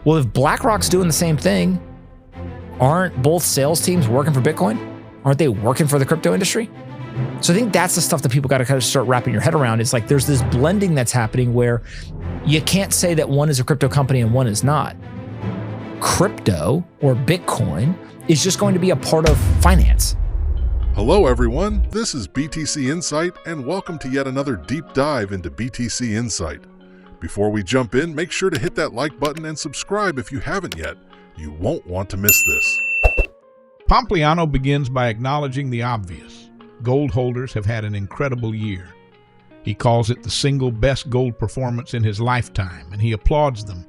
Well, if BlackRock's doing the same thing, aren't both sales teams working for Bitcoin? Aren't they working for the crypto industry? So I think that's the stuff that people got to kind of start wrapping your head around. It's like there's this blending that's happening where you can't say that one is a crypto company and one is not. Crypto or Bitcoin is just going to be a part of finance. Hello everyone, this is BTC Insight and welcome to yet another deep dive into BTC Insight. Before we jump in, make sure to hit that like button and subscribe if you haven't yet. You won't want to miss this. Pompliano begins by acknowledging the obvious. Gold holders have had an incredible year. He calls it the single best gold performance in his lifetime, and he applauds them.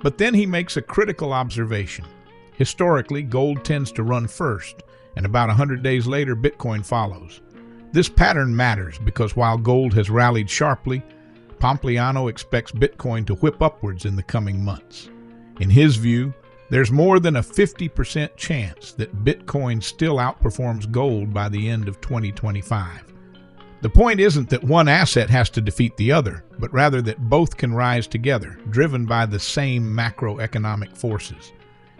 But then he makes a critical observation. Historically, gold tends to run first, and about 100 days later, Bitcoin follows. This pattern matters because while gold has rallied sharply, Pompliano expects Bitcoin to whip upwards in the coming months. In his view, there's more than a 50% chance that Bitcoin still outperforms gold by the end of 2025. The point isn't that one asset has to defeat the other, but rather that both can rise together, driven by the same macroeconomic forces.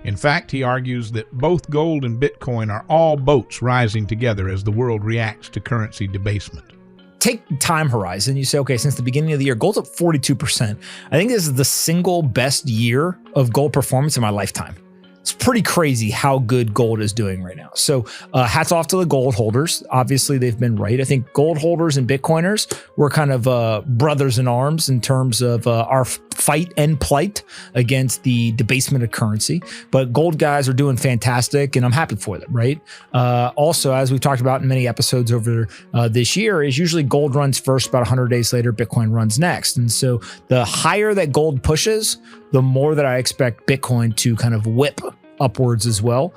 In fact, he argues that both gold and Bitcoin are all boats rising together as the world reacts to currency debasement. Take time horizon. You say, okay, since the beginning of the year, gold's up 42%. I think this is the single best year of gold performance in my lifetime. It's pretty crazy how good gold is doing right now. So hats off to the gold holders. Obviously, they've been right. I think gold holders and Bitcoiners were kind of brothers in arms in terms of our fight and plight against the debasement of currency. But gold guys are doing fantastic, and I'm happy for them, right? Also, as we've talked about in many episodes over this year, is usually gold runs first, about 100 days later, Bitcoin runs next. And so the higher that gold pushes, the more that I expect Bitcoin to kind of whip upwards as well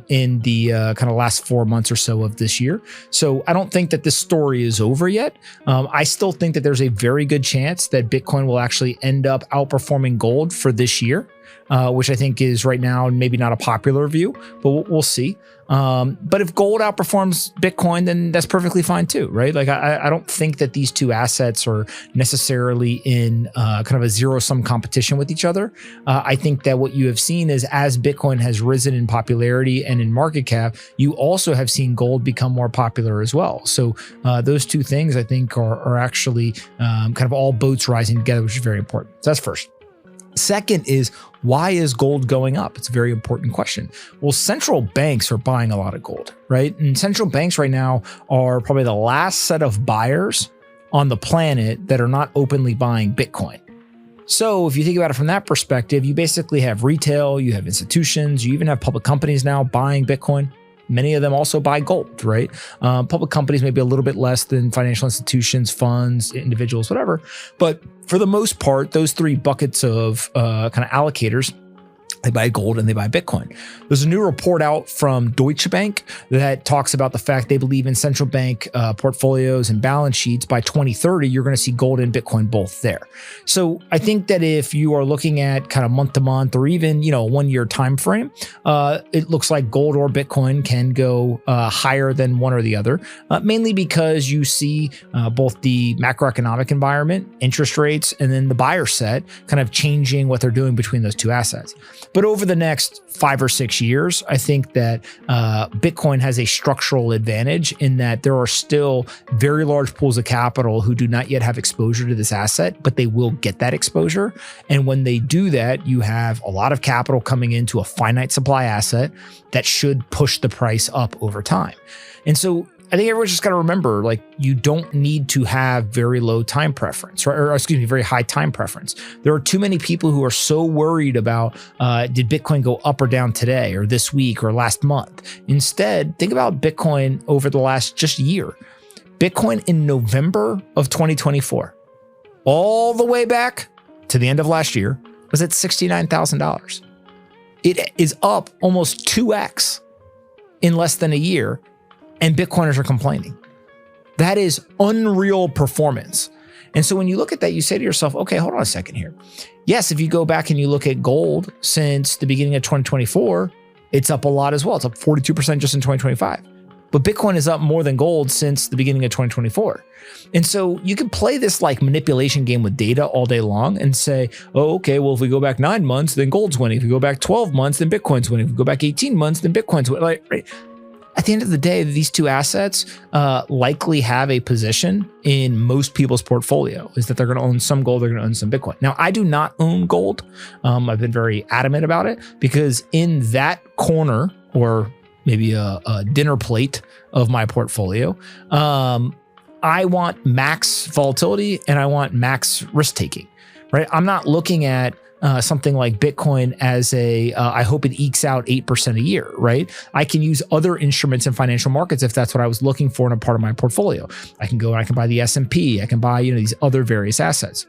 in the kind of last 4 months or so of this year. So I don't think that this story is over yet. I still think that there's a very good chance that Bitcoin will actually end up outperforming gold for this year, which I think is right now maybe not a popular view, but we'll see. But if gold outperforms Bitcoin, then that's perfectly fine too, right? Like I don't think that these two assets are necessarily in kind of a zero-sum competition with each other. I think that what you have seen is as Bitcoin has risen in popularity and in market cap, you also have seen gold become more popular as well. So those two things I think are actually kind of all boats rising together, which is very important. So that's first. Second is, why is gold going up? It's a very important question. Well, central banks are buying a lot of gold, right? And central banks right now are probably the last set of buyers on the planet that are not openly buying Bitcoin. So if you think about it from that perspective, you basically have retail, you have institutions, you even have public companies now buying Bitcoin. Many of them also buy gold, right? Public companies maybe a little bit less than financial institutions, funds, individuals, whatever. But for the most part, those three buckets of kind of allocators, they buy gold and they buy Bitcoin. There's a new report out from Deutsche Bank that talks about the fact they believe in central bank portfolios and balance sheets by 2030, you're going to see gold and Bitcoin both there. So I think that if you are looking at kind of month to month or even, a 1 year time frame, it looks like gold or Bitcoin can go higher than one or the other, mainly because you see both the macroeconomic environment, interest rates, and then the buyer set kind of changing what they're doing between those two assets. But over the next 5 or 6 years, I think that Bitcoin has a structural advantage in that there are still very large pools of capital who do not yet have exposure to this asset, but they will get that exposure. And when they do that, you have a lot of capital coming into a finite supply asset that should push the price up over time. And so I think everyone's just got to remember, like, you don't need to have very low time preference, or excuse me, very high time preference. There are too many people who are so worried about, did Bitcoin go up or down today or this week or last month? Instead, think about Bitcoin over the last just year. Bitcoin in November of 2024, all the way back to the end of last year, was at $69,000. It is up almost 2x in less than a year. And Bitcoiners are complaining. That is unreal performance. And so when you look at that, you say to yourself, okay, hold on a second here. Yes, if you go back and you look at gold since the beginning of 2024, it's up a lot as well. It's up 42% just in 2025. but Bitcoin is up more than gold since the beginning of 2024. And so you can play this like manipulation game with data all day long and say, oh, okay, well, if we go back 9 months, then gold's winning. If we go back 12 months, then Bitcoin's winning. If we go back 18 months, then Bitcoin's winning. Like, right? At the end of the day, these two assets likely have a position in most people's portfolio, is that they're going to own some gold, they're going to own some Bitcoin. Now, I do not own gold. I've been very adamant about it because in that corner, or maybe a dinner plate of my portfolio, I want max volatility and I want max risk taking, right? I'm not looking at something like Bitcoin as I hope it ekes out 8% a year, right? I can use other instruments in financial markets if that's what I was looking for in a part of my portfolio. I can go and I can buy the S&P, I can buy, these other various assets.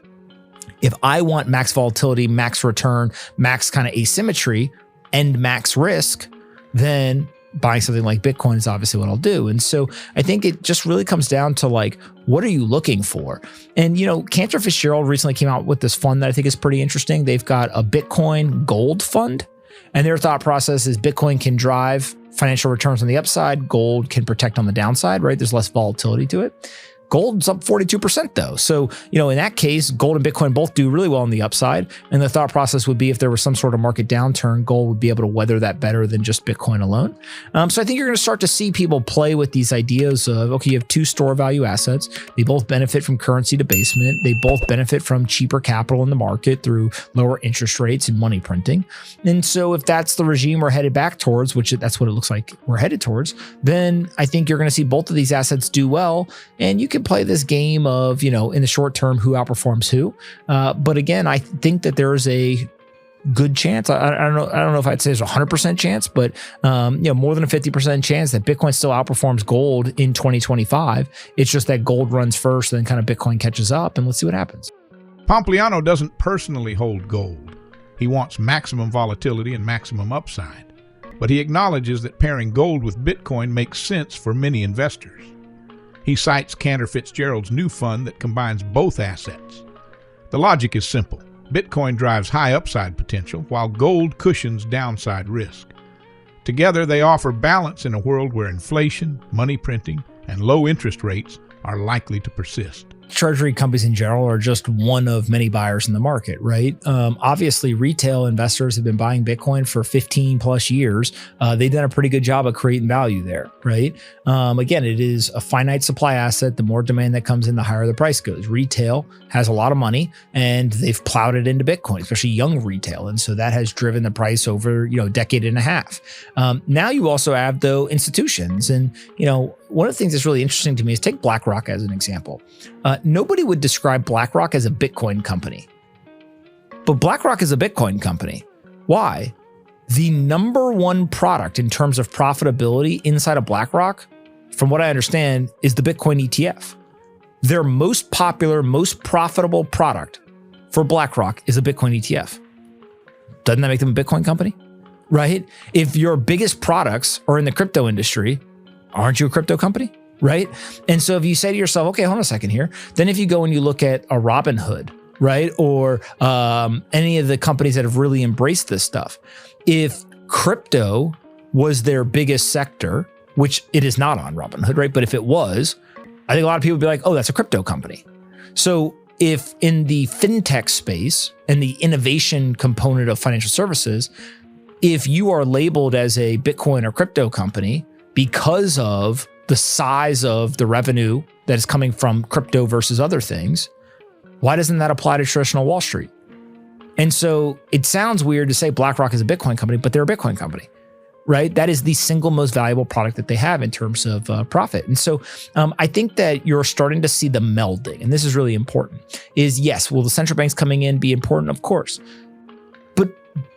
If I want max volatility, max return, max kind of asymmetry, and max risk, then buying something like Bitcoin is obviously what I'll do. And so I think it just really comes down to like, what are you looking for? And, Cantor Fitzgerald recently came out with this fund that I think is pretty interesting. They've got a Bitcoin gold fund, and their thought process is Bitcoin can drive financial returns on the upside. Gold can protect on the downside, right? There's less volatility to it. Gold's up 42% though. So, in that case, gold and Bitcoin both do really well on the upside. And the thought process would be if there was some sort of market downturn, gold would be able to weather that better than just Bitcoin alone. So I think you're going to start to see people play with these ideas of, okay, you have two store value assets. They both benefit from currency debasement. They both benefit from cheaper capital in the market through lower interest rates and money printing. And so if that's the regime we're headed back towards, which that's what it looks like we're headed towards, then I think you're going to see both of these assets do well. And you can play this game of, in the short term, who outperforms who. But again, I think that there's a good chance. I don't know if I'd say there's a 100% chance, but more than a 50% chance that Bitcoin still outperforms gold in 2025. It's just that gold runs first, then kind of Bitcoin catches up, and let's see what happens. Pompliano doesn't personally hold gold. He wants maximum volatility and maximum upside. But he acknowledges that pairing gold with Bitcoin makes sense for many investors. He cites Cantor Fitzgerald's new fund that combines both assets. The logic is simple. Bitcoin drives high upside potential, while gold cushions downside risk. Together, they offer balance in a world where inflation, money printing, and low interest rates are likely to persist. Treasury companies in general are just one of many buyers in the market, right? Obviously, retail investors have been buying Bitcoin for 15 plus years. They've done a pretty good job of creating value there, right? Again, it is a finite supply asset. The more demand that comes in, the higher the price goes. Retail has a lot of money and they've plowed it into Bitcoin, especially young retail. And so that has driven the price over, a decade and a half. Now you also have, though, institutions. And, one of the things that's really interesting to me is take BlackRock as an example. Nobody would describe BlackRock as a Bitcoin company, but BlackRock is a Bitcoin company. Why? The number one product in terms of profitability inside of BlackRock, from what I understand, is the Bitcoin ETF. Their most popular, most profitable product for BlackRock is a Bitcoin ETF. Doesn't that make them a Bitcoin company? Right? If your biggest products are in the crypto industry, aren't you a crypto company? Right? And so if you say to yourself, okay, hold on a second here, then if you go and you look at a Robinhood, right? Or any of the companies that have really embraced this stuff, if crypto was their biggest sector, which it is not on Robinhood, right? But if it was, I think a lot of people would be like, oh, that's a crypto company. So if in the fintech space and the innovation component of financial services, if you are labeled as a Bitcoin or crypto company because of the size of the revenue that is coming from crypto versus other things, why doesn't that apply to traditional Wall Street? And so it sounds weird to say BlackRock is a Bitcoin company, but they're a Bitcoin company, right? That is the single most valuable product that they have in terms of profit. And so I think that you're starting to see the melding, and this is really important, is yes, will the central banks coming in be important? Of course. But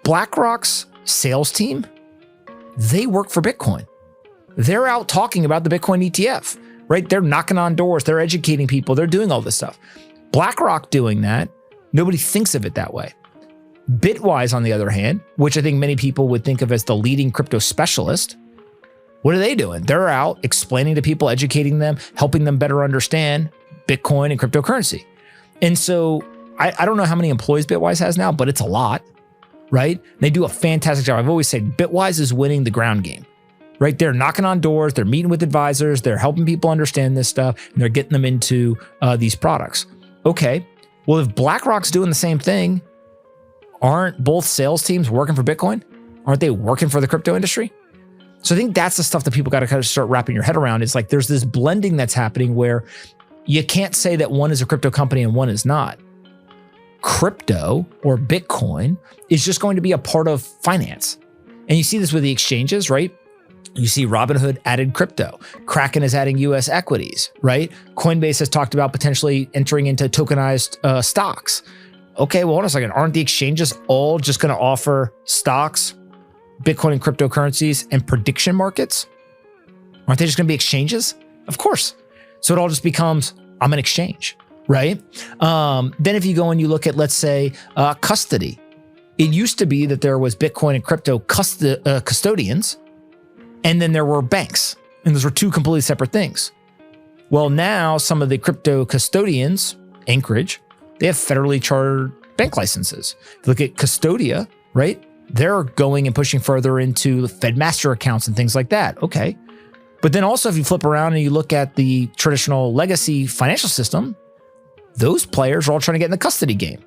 BlackRock's sales team, they work for Bitcoin. They're out talking about the Bitcoin ETF, right? They're knocking on doors. They're educating people. They're doing all this stuff. BlackRock doing that, nobody thinks of it that way. Bitwise, on the other hand, which I think many people would think of as the leading crypto specialist, what are they doing? They're out explaining to people, educating them, helping them better understand Bitcoin and cryptocurrency. And so I don't know how many employees Bitwise has now, but it's a lot, right? They do a fantastic job. I've always said Bitwise is winning the ground game. right? They're knocking on doors, they're meeting with advisors, they're helping people understand this stuff, and they're getting them into these products. Okay, well, if BlackRock's doing the same thing, aren't both sales teams working for Bitcoin? Aren't they working for the crypto industry? So I think that's the stuff that people got to kind of start wrapping your head around. It's like there's this blending that's happening where you can't say that one is a crypto company and one is not. Crypto or Bitcoin is just going to be a part of finance. And you see this with the exchanges, right? You see Robinhood added crypto. Kraken is adding US equities, right? Coinbase has talked about potentially entering into tokenized stocks. Okay, well, hold on a second. Aren't the exchanges all just going to offer stocks, Bitcoin and cryptocurrencies, and prediction markets? Aren't they just going to be exchanges? Of course. So it all just becomes, I'm an exchange, right? Then if you go and you look at, let's say, custody, it used to be that there was Bitcoin and crypto custodians, and then there were banks, and those were two completely separate things. Well, now some of the crypto custodians, Anchorage, they have federally chartered bank licenses. If you look at Custodia, right? They're going and pushing further into Fed master accounts and things like that. Okay. But then also if you flip around and you look at the traditional legacy financial system, those players are all trying to get in the custody game.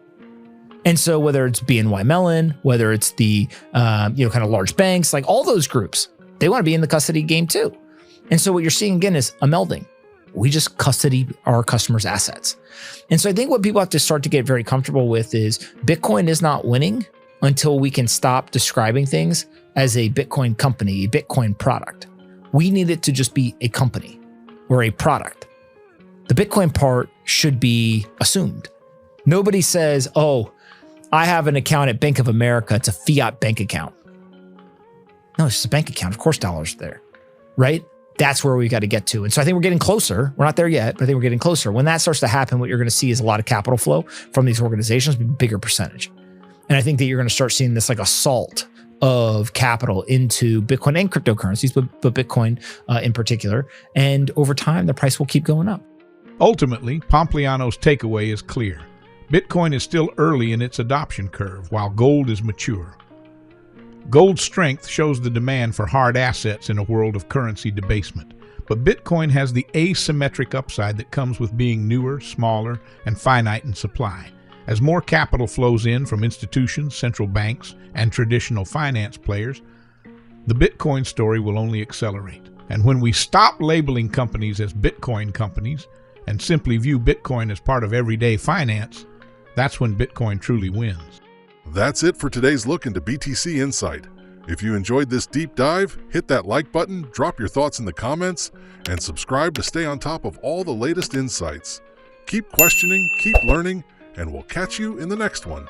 And so whether it's BNY Mellon, whether it's the kind of large banks, like all those groups, they want to be in the custody game too. And so what you're seeing again is a melding. We just custody our customers' assets. And so I think what people have to start to get very comfortable with is Bitcoin is not winning until we can stop describing things as a Bitcoin company, a Bitcoin product. We need it to just be a company or a product. The Bitcoin part should be assumed. Nobody says, oh, I have an account at Bank of America. It's a fiat bank account. No, it's just a bank account. Of course, dollars are there, right? That's where we got to get to. And so I think we're getting closer. We're not there yet, but I think we're getting closer. When that starts to happen, what you're going to see is a lot of capital flow from these organizations, a bigger percentage. And I think that you're going to start seeing this like assault of capital into Bitcoin and cryptocurrencies, but Bitcoin in particular. And over time, the price will keep going up. Ultimately, Pompliano's takeaway is clear. Bitcoin is still early in its adoption curve, while gold is mature. Gold's strength shows the demand for hard assets in a world of currency debasement. But Bitcoin has the asymmetric upside that comes with being newer, smaller, and finite in supply. As more capital flows in from institutions, central banks, and traditional finance players, the Bitcoin story will only accelerate. And when we stop labeling companies as Bitcoin companies and simply view Bitcoin as part of everyday finance, that's when Bitcoin truly wins. That's it for today's look into BTC Insight. If you enjoyed this deep dive, hit that like button, drop your thoughts in the comments, and subscribe to stay on top of all the latest insights. Keep questioning, keep learning, and we'll catch you in the next one.